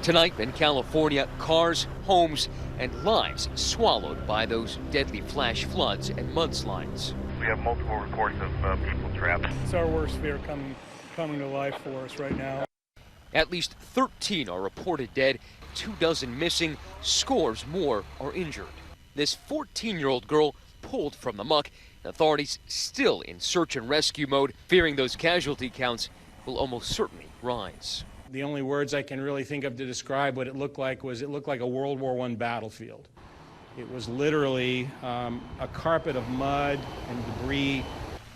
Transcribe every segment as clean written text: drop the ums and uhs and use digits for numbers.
Tonight in California, cars, homes, and lives swallowed by those deadly flash floods and mudslides. We have multiple reports of people trapped. It's our worst fear coming to life for us right now. At least 13 are reported dead, 24 missing, scores more are injured. This 14-year-old girl pulled from the muck. Authorities still in search and rescue mode, fearing those casualty counts will almost certainly rise. The only words I can really think of to describe what it looked like was it looked like a World War I battlefield. It was literally a carpet of mud and debris.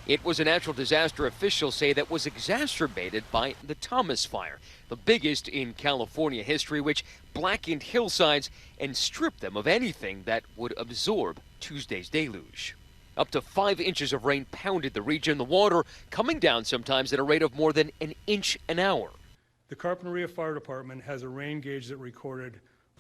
It was a natural disaster, officials say, that was exacerbated by the Thomas Fire, the biggest in California history, which blackened hillsides and stripped them of anything that would absorb Tuesday's deluge. Up to 5 inches of rain pounded the region, the water coming down sometimes at a rate of more than an inch an hour. The Carpinteria Fire Department has a rain gauge that recorded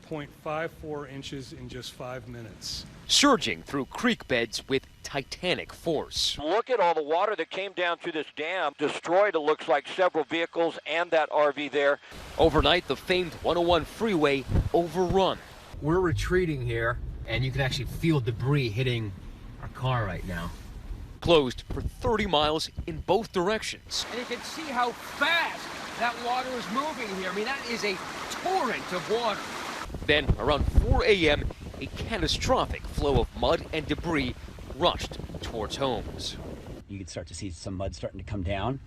0.54 inches in just 5 minutes. Surging through creek beds with titanic force. Look at all the water that came down through this dam, destroyed, it looks like, several vehicles and that RV there. Overnight, the famed 101 freeway overrun. We're retreating here, and you can actually feel debris hitting our car right now. Closed for 30 miles in both directions. And you can see how fast that water is moving here. I mean, that is a torrent of water. Then, around 4 a.m., a catastrophic flow of mud and debris rushed towards homes. You could start to see some mud starting to come down.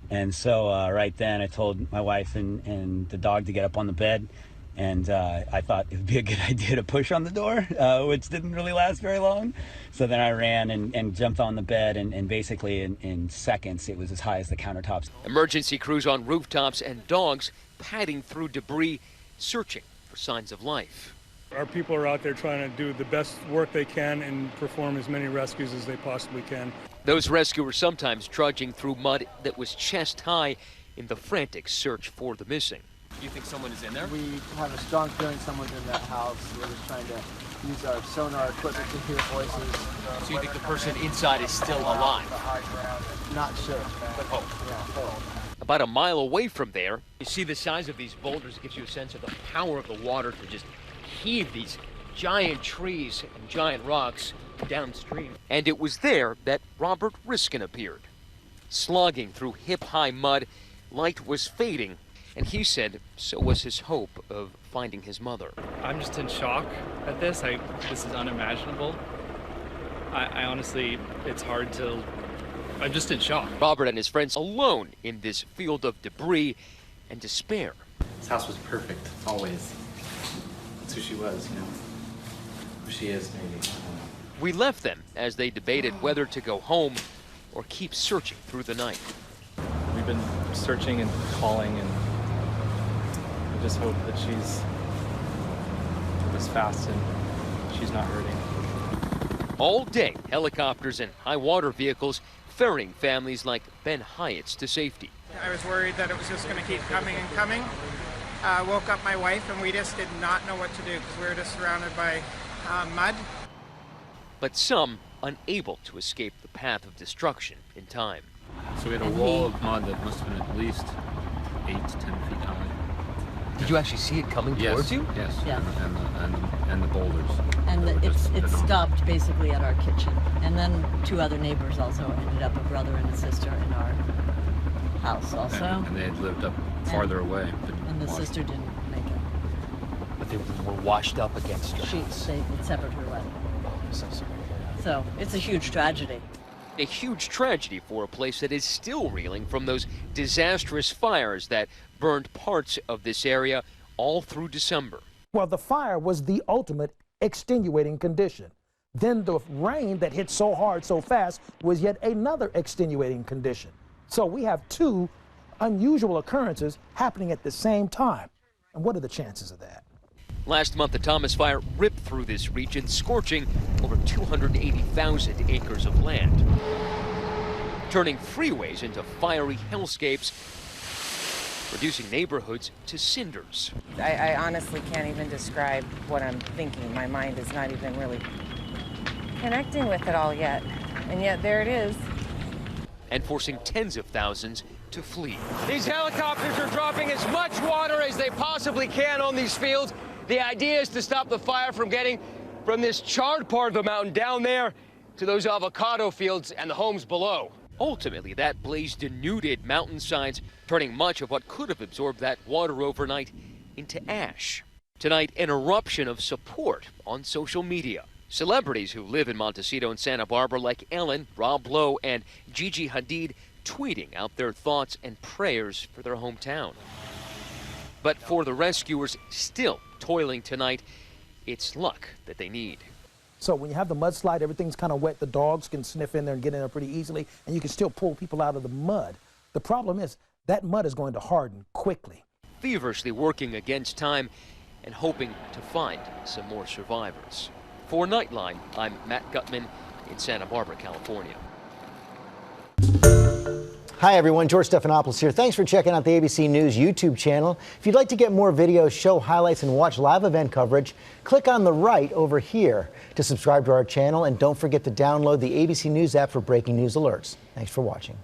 And so right then I told my wife and the dog to get up on the bed. And I thought it would be a good idea to push on the door, which didn't really last very long. So then I ran and jumped on the bed, and basically in seconds it was as high as the countertops. Emergency crews on rooftops and dogs padding through debris, searching for signs of life. Our people are out there trying to do the best work they can and perform as many rescues as they possibly can. Those rescuers sometimes trudging through mud that was chest high in the frantic search for the missing. Do you think someone is in there? We have a strong feeling someone's in that house. We're just trying to use our sonar equipment to hear voices. So you think the person inside is still alive? Not sure, but hope. Yeah, hope. About a mile away from there, You see the size of these boulders, it gives you a sense of the power of the water to just heave these giant trees and giant rocks downstream. and it was there that Robert Riskin appeared. Slogging through hip-high mud, light was fading, and he said so was his hope of finding his mother. I'm just in shock at this. This is unimaginable. I honestly, it's hard to, I'm just in shock. Robert and his friends alone in this field of debris and despair. This house was perfect, always. That's who she was, you know. Who she is, maybe. We left them as they debated whether to go home or keep searching through the night. We've been searching and calling, and we just hope that she's this fast and she's not hurting. All day, helicopters and high water vehicles ferrying families like Ben Hyatt's to safety. I was worried that it was just going to keep coming and coming. Woke up my wife and we just did not know what to do because we were just surrounded by mud. But some unable to escape the path of destruction in time. So we had a wall of mud that must have been at least 8 to 10 feet high. Did you actually see it coming towards you? Yes, Yeah. and the boulders. And it stopped basically at our kitchen. And then 2 other neighbors also ended up, a brother and a sister, in our house also. And they had lived up farther away. And the sister didn't make it. But they were washed up against your house. It severed her leg. So sorry. So it's a huge tragedy. A huge tragedy for a place that is still reeling from those disastrous fires that burned parts of this area all through December. Well, the fire was the ultimate extenuating condition. Then the rain that hit so hard so fast was yet another extenuating condition. So we have 2 unusual occurrences happening at the same time. And what are the chances of that? Last month, the Thomas Fire ripped through this region, scorching over 280,000 acres of land, turning freeways into fiery hellscapes, reducing neighborhoods to cinders. I honestly can't even describe what I'm thinking. My mind is not even really connecting with it all yet. And yet there it is. And forcing tens of thousands to flee. These helicopters are dropping as much water as they possibly can on these fields. The idea is to stop the fire from getting from this charred part of the mountain down there to those avocado fields and the homes below. Ultimately, that blaze denuded mountainsides, turning much of what could have absorbed that water overnight into ash. Tonight, an eruption of support on social media. Celebrities who live in Montecito and Santa Barbara like Ellen, Rob Lowe, and Gigi Hadid tweeting out their thoughts and prayers for their hometown. But for the rescuers still toiling tonight, it's luck that they need. So when you have the mudslide, everything's kind of wet. The dogs can sniff in there and get in there pretty easily, and you can still pull people out of the mud. The problem is that mud is going to harden quickly. Feverishly working against time and hoping to find some more survivors. For Nightline, I'm Matt Gutman in Santa Barbara, California. Hi everyone, George Stephanopoulos here. Thanks for checking out the ABC News YouTube channel. If you'd like to get more videos, show highlights, and watch live event coverage, click on the right over here to subscribe to our channel, and don't forget to download the ABC News app for breaking news alerts. Thanks for watching.